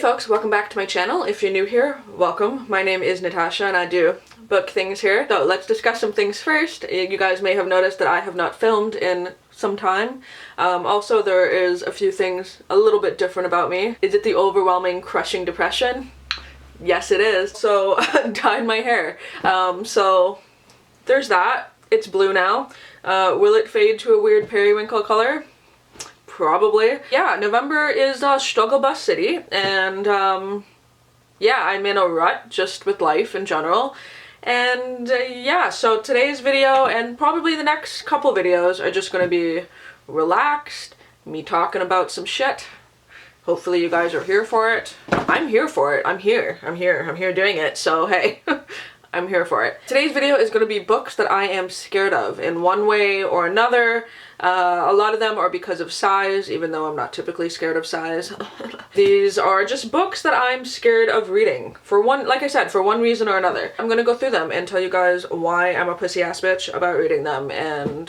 folks, welcome back to my channel. If you're new here, welcome. My name is Natasha and I do book things here. So let's discuss some things first. You guys may have noticed that I have not filmed in some time. Also, there is a few things a little bit different about me. Is it the overwhelming, crushing depression? Yes, it is. So, dyed my hair. So there's that. It's blue now. Will it fade to a weird periwinkle color? Probably. Yeah, November is struggle bus city, and yeah, I'm in a rut just with life in general. And yeah, so today's video and probably the next couple videos are just gonna be relaxed, me talking about some shit. Hopefully you guys are here for it. I'm here for it. I'm here doing it, so hey. I'm here for it. Today's video is going to be books that I am scared of in one way or another. A lot of them are because of size, even though I'm not typically scared of size. These are just books that I'm scared of reading. For one, like I said, for one reason or another. I'm going to go through them and tell you guys why I'm a pussy ass bitch about reading them. And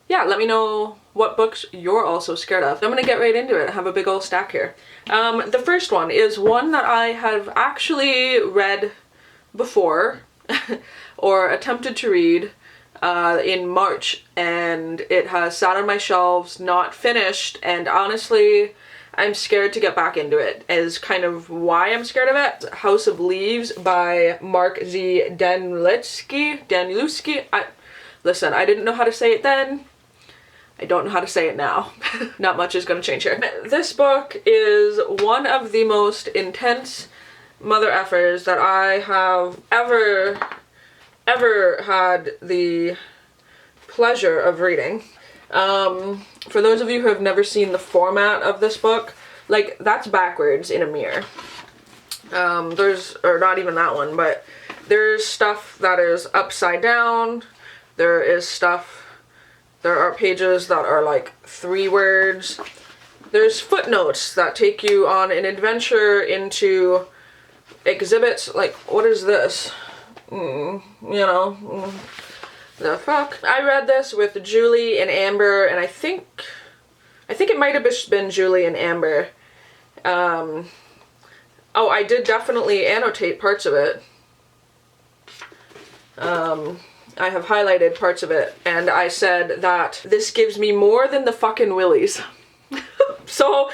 yeah, let me know what books you're also scared of. I'm going to get right into it. I have a big old stack here. The first one is one that I have actually read before or attempted to read in March, and it has sat on my shelves, not finished, and honestly I'm scared to get back into it, is kind of why I'm scared of it. House of Leaves by Mark Z. Danilewski. Listen, I didn't know how to say it then. I don't know how to say it now. Not much is gonna change here. This book is one of the most intense mother effers that I have ever had the pleasure of reading. For those of you who have never seen the format of this book, like, that's backwards in a mirror. Or not even that one, but there's stuff that is upside down. There are pages that are like 3 words. There's footnotes that take you on an adventure into exhibits. Like, what is this? You know, the fuck? I read this with Julie and Amber, and I think it might have been Julie and Amber. Oh, I did definitely annotate parts of it. I have highlighted parts of it, and I said that this gives me more than the fucking willies. So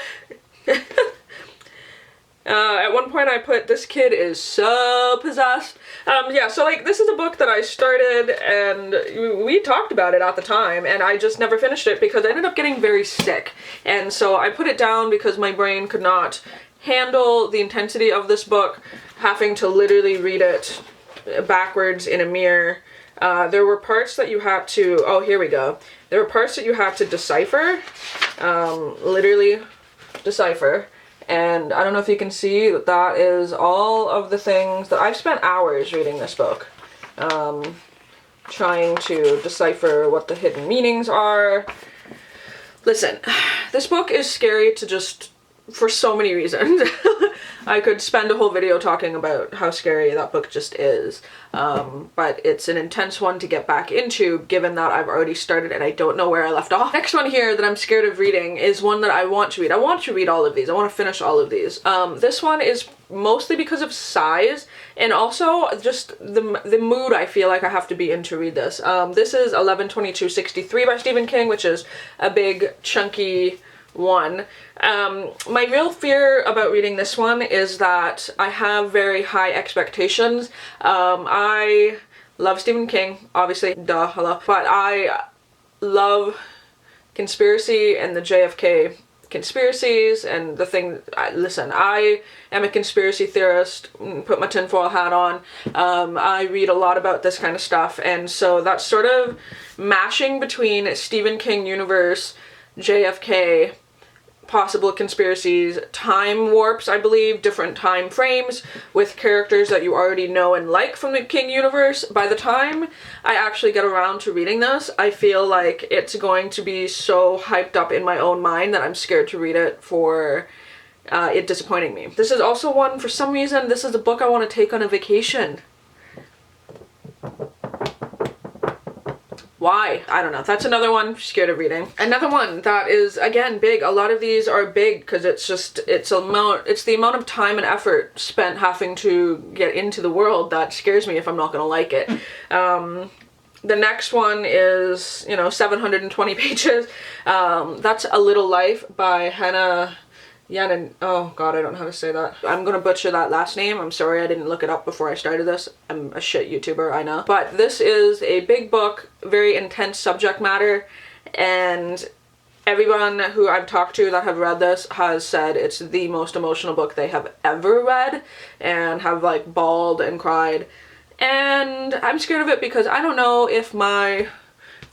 at one point I put, this kid is so possessed. Yeah, so like, this is a book that I started and we talked about it at the time, and I just never finished it because I ended up getting very sick. And so I put it down because my brain could not handle the intensity of this book, having to literally read it backwards in a mirror. There were parts that you had to, oh, here we go. There were parts that you had to decipher, literally decipher. And I don't know if you can see, that is all of the things that I've spent hours reading this book. Trying to decipher what the hidden meanings are. Listen, this book is scary to just, for so many reasons. I could spend a whole video talking about how scary that book just is. But it's an intense one to get back into, given that I've already started and I don't know where I left off. Next one here that I'm scared of reading is one that I want to read. I want to read all of these. I want to finish all of these. This one is mostly because of size, and also just the mood I feel like I have to be in to read this. This is 11/22/63 by Stephen King, which is a big, chunky one. My real fear about reading this one is that I have very high expectations. I love Stephen King, obviously, duh, hello, but I love conspiracy and the JFK conspiracies and the thing. Listen, I am a conspiracy theorist, put my tinfoil hat on. I read a lot about this kind of stuff, and so that's sort of mashing between Stephen King universe, JFK, possible conspiracies, time warps, I believe, different time frames with characters that you already know and like from the King universe. By the time I actually get around to reading this, I feel like it's going to be so hyped up in my own mind that I'm scared to read it for it disappointing me. This is also one, for some reason, this is a book I want to take on a vacation. Why? I don't know. That's another one, scared of reading. Another one that is, again, big. A lot of these are big because it's the amount of time and effort spent having to get into the world that scares me if I'm not gonna like it. The next one is, 720 pages. That's A Little Life by Hannah Yannin. Oh god, I don't know how to say that. I'm gonna butcher that last name. I'm sorry, I didn't look it up before I started this. I'm a shit YouTuber, I know. But this is a big book, very intense subject matter, and everyone who I've talked to that have read this has said it's the most emotional book they have ever read, and have like bawled and cried. And I'm scared of it because I don't know if my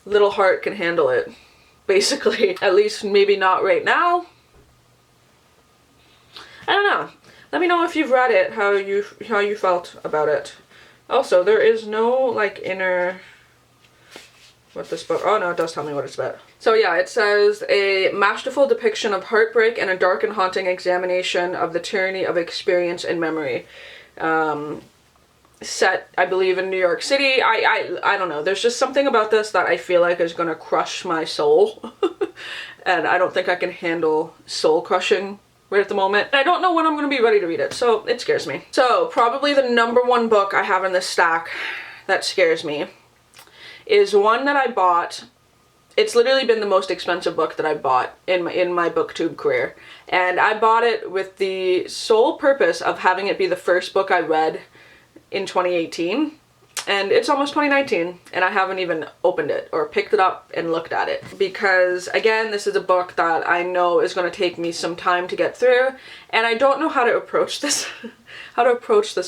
little heart can handle it, basically. At least maybe not right now. I don't know. Let me know if you've read it, how you felt about it. Also, there is no like inner what this book. Oh no, it does tell me what it's about. So yeah, it says a masterful depiction of heartbreak and a dark and haunting examination of the tyranny of experience and memory. Set, I believe, in New York City. I don't know. There's just something about this that I feel like is gonna crush my soul, and I don't think I can handle soul crushing right at the moment. And I don't know when I'm going to be ready to read it, so it scares me. So probably the #1 book I have in this stack that scares me is one that I bought. It's literally been the most expensive book that I bought in my booktube career. And I bought it with the sole purpose of having it be the first book I read in 2018. And it's almost 2019 and I haven't even opened it or picked it up and looked at it. Because again, this is a book that I know is going to take me some time to get through, and I don't know how to approach this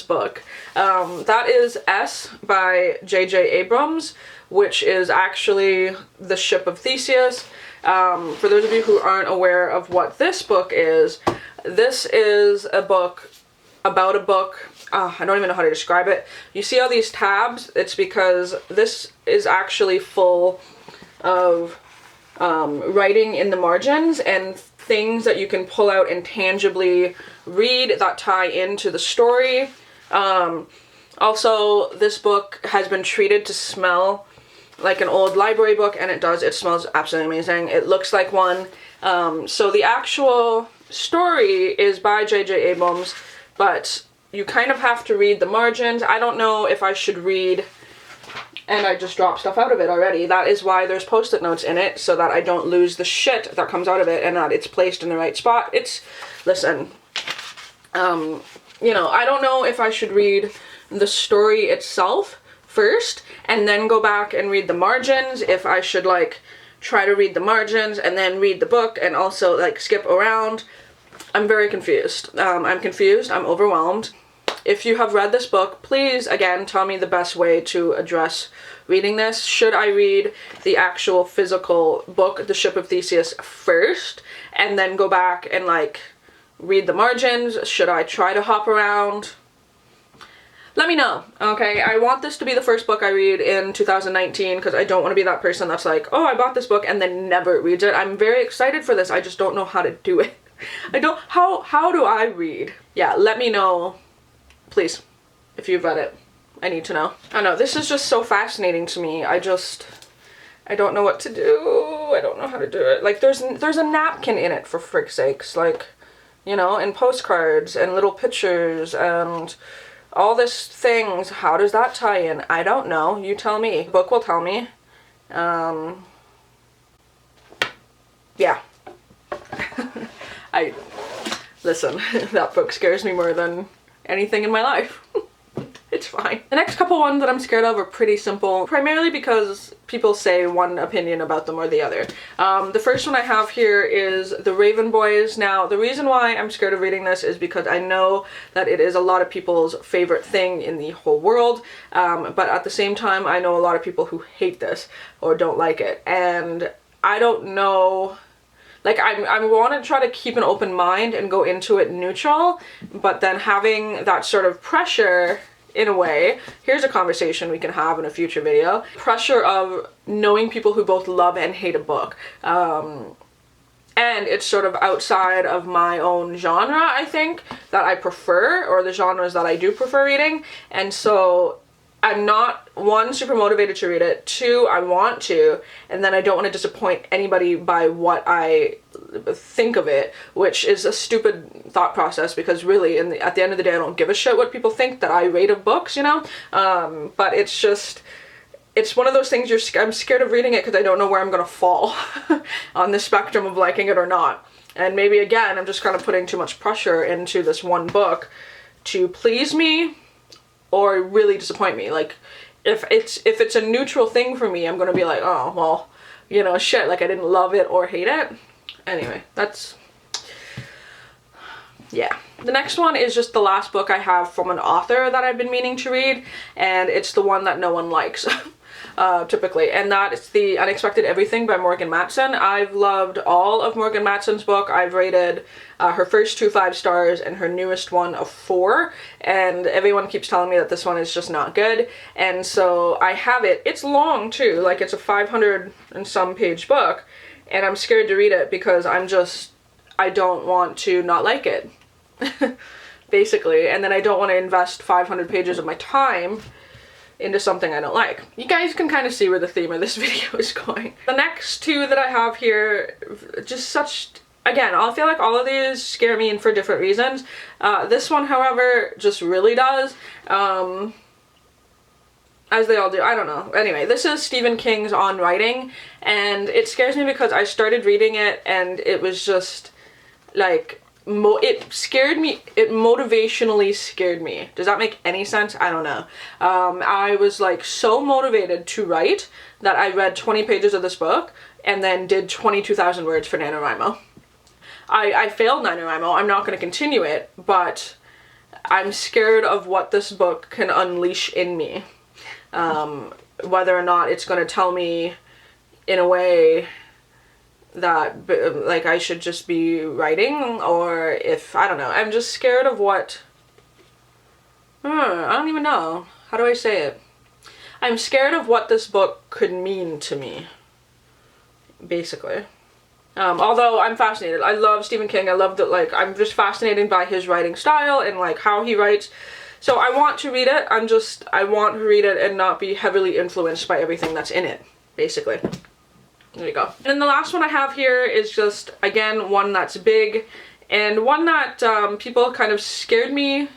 book. That is S by J.J. Abrams, which is actually The Ship of Theseus. For those of you who aren't aware of what this book is, this is a book about a book. I don't even know how to describe it. You see all these tabs? It's because this is actually full of writing in the margins and things that you can pull out and tangibly read that tie into the story. Also, this book has been treated to smell like an old library book, and it does. It smells absolutely amazing. It looks like one. So the actual story is by J.J. Abrams, but you kind of have to read the margins. I don't know if I should read, and I just dropped stuff out of it already. That is why there's post-it notes in it, so that I don't lose the shit that comes out of it and that it's placed in the right spot. Listen, I don't know if I should read the story itself first and then go back and read the margins, if I should like try to read the margins and then read the book and also like skip around. I'm very confused. I'm confused. I'm overwhelmed. If you have read this book, please, again, tell me the best way to address reading this. Should I read the actual physical book, The Ship of Theseus, first, and then go back and, like, read the margins? Should I try to hop around? Let me know, okay? I want this to be the first book I read in 2019 because I don't want to be that person that's like, oh, I bought this book and then never reads it. I'm very excited for this. I just don't know how to do it. How do I read? Yeah, let me know, please, if you've read it. I need to know. I know, this is just so fascinating to me. I don't know what to do. I don't know how to do it. Like, there's a napkin in it, for frick's sakes. Like, and postcards and little pictures and all this things. How does that tie in? I don't know. You tell me. The book will tell me. Yeah. Listen, that book scares me more than anything in my life. It's fine. The next couple ones that I'm scared of are pretty simple, primarily because people say one opinion about them or the other. The first one I have here is The Raven Boys. Now, the reason why I'm scared of reading this is because I know that it is a lot of people's favorite thing in the whole world, but at the same time, I know a lot of people who hate this or don't like it, and I don't know. Like, I want to try to keep an open mind and go into it neutral, but then having that sort of pressure, in a way, here's a conversation we can have in a future video, pressure of knowing people who both love and hate a book. And it's sort of outside of my own genre, I think, that I prefer, or the genres that I do prefer reading, and so I'm not, one, super motivated to read it, two, I want to, and then I don't want to disappoint anybody by what I think of it, which is a stupid thought process, because really at the end of the day I don't give a shit what people think that I rate of books, you know? But it's just, it's one of those things I'm scared of reading it because I don't know where I'm gonna fall on the spectrum of liking it or not. And maybe again, I'm just kind of putting too much pressure into this one book to please me or really disappoint me. Like, if it's a neutral thing for me, I'm gonna be like, oh, well, you know, shit, like I didn't love it or hate it. Anyway, yeah. The next one is just the last book I have from an author that I've been meaning to read, and it's the one that no one likes. Typically, and that is The Unexpected Everything by Morgan Matson. I've loved all of Morgan Matson's book. I've rated her first 2 5 stars and her newest one a 4, and everyone keeps telling me that this one is just not good, and so I have it. It's long too, like it's a 500 and some page book, and I'm scared to read it because I don't want to not like it, basically, and then I don't want to invest 500 pages of my time into something I don't like. You guys can kind of see where the theme of this video is going. The next two that I have here, just such, again, I feel like all of these scare me and for different reasons. This one, however, just really does. As they all do, I don't know. Anyway, this is Stephen King's On Writing, and it scares me because I started reading it and it was just like, it scared me, it motivationally scared me. Does that make any sense? I don't know. I was like so motivated to write that I read 20 pages of this book and then did 22,000 words for NaNoWriMo. I failed NaNoWriMo. I'm not going to continue it, but I'm scared of what this book can unleash in me. Whether or not it's going to tell me in a way that like I should just be writing, or if, I don't know, I'm just scared of what, I don't even know, how do I say it? I'm scared of what this book could mean to me, basically. Although I'm fascinated. I love Stephen King. I love that, like, I'm just fascinated by his writing style and like how he writes. So I want to read it. I want to read it and not be heavily influenced by everything that's in it, basically. There you go. And then the last one I have here is just, again, one that's big, and one that people kind of scared me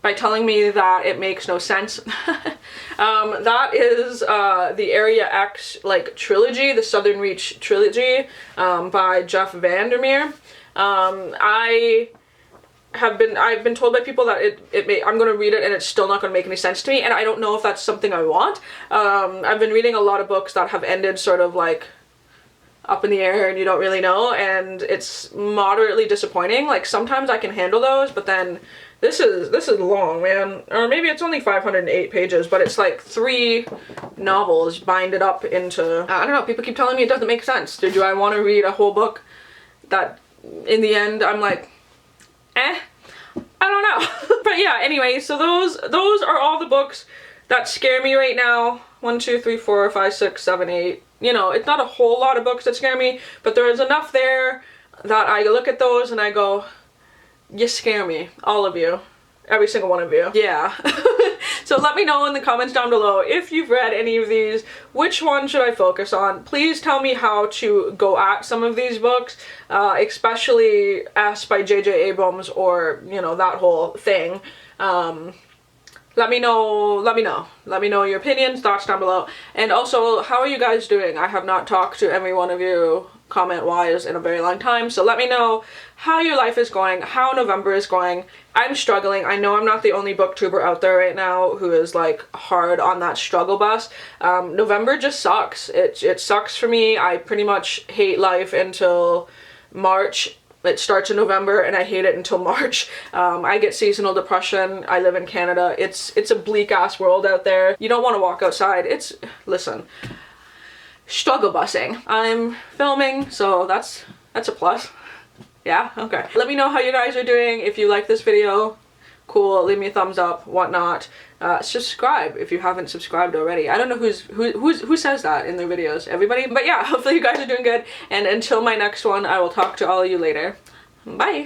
by telling me that it makes no sense. That is the Area X, like, trilogy, the Southern Reach trilogy, by Jeff Vandermeer. I've been told by people that I'm gonna read it and it's still not gonna make any sense to me, and I don't know if that's something I want. I've been reading a lot of books that have ended sort of like up in the air and you don't really know, and it's moderately disappointing. Like, sometimes I can handle those, but then this is long, man. Or maybe it's only 508 pages, but it's like 3 novels binded up into, I don't know, people keep telling me it doesn't make sense. Do I want to read a whole book that in the end I'm like, I don't know. But yeah, anyway, so those are all the books that scare me right now. 1, 2, 3, 4, 5, 6, 7, 8. You know, it's not a whole lot of books that scare me, but there is enough there that I look at those and I go, you scare me, all of you. Every single one of you. Yeah. So let me know in the comments down below if you've read any of these. Which one should I focus on? Please tell me how to go at some of these books, especially S by J.J. Abrams, or, you know, that whole thing. Let me know your opinions, thoughts down below. And also, how are you guys doing? I have not talked to every one of you comment-wise in a very long time, so let me know how your life is going, how November is going. I'm struggling. I know I'm not the only booktuber out there right now who is like hard on that struggle bus. November just sucks. It sucks for me. I pretty much hate life until March. It starts in November and I hate it until March. I get seasonal depression. I live in Canada. It's a bleak ass world out there. You don't want to walk outside. Listen, struggle busing. I'm filming, so that's a plus. Yeah, okay. Let me know how you guys are doing. If you like this video, cool, leave me a thumbs up, whatnot. Subscribe if you haven't subscribed already. I don't know who says that in their videos. Everybody? But yeah, hopefully you guys are doing good, and until my next one, I will talk to all of you later. Bye!